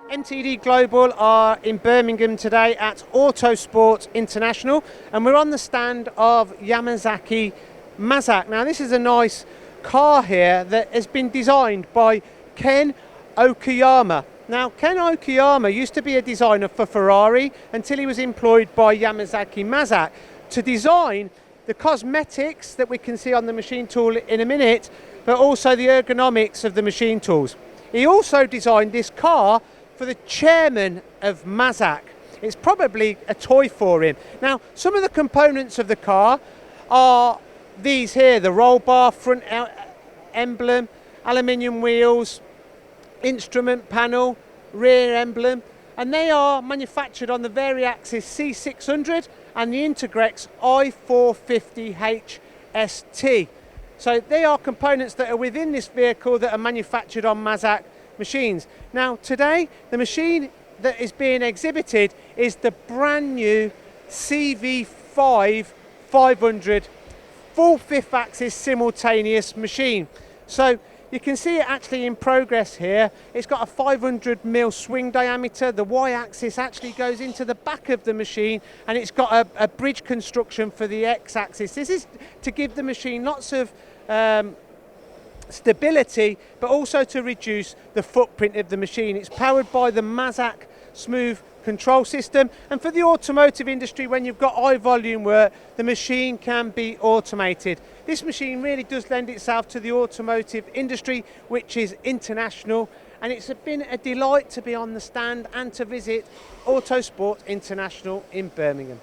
MTD Global are in Birmingham today at Autosport International, and we're on the stand of Yamazaki Mazak. Now this is a nice car here that has been designed by Ken Okuyama. Now Ken Okuyama used to be a designer for Ferrari until he was employed by Yamazaki Mazak to design the cosmetics that we can see on the machine tool in a minute, but also the ergonomics of the machine tools. He also designed this car for the chairman of Mazak. It's probably a toy for him. Now, some of the components of the car are these here: the roll bar, front emblem, aluminium wheels, instrument panel, rear emblem, and they are manufactured on the Variaxis C600 and the Intergrex i450 HST. So they are components that are within this vehicle that are manufactured on Mazak machines. Now today the machine that is being exhibited is the brand new CV5 500 full fifth axis simultaneous machine. So you can see it actually in progress here. It's got a 500mm swing diameter. The y-axis actually goes into the back of the machine, and it's got a bridge construction for the x-axis. This is to give the machine lots of stability, but also to reduce the footprint of the machine. It's powered by the Mazak smooth control system, and for the automotive industry, when you've got high volume work, the machine can be automated. This machine really does lend itself to the automotive industry, which is international, and it's been a delight to be on the stand and to visit Autosport International in Birmingham.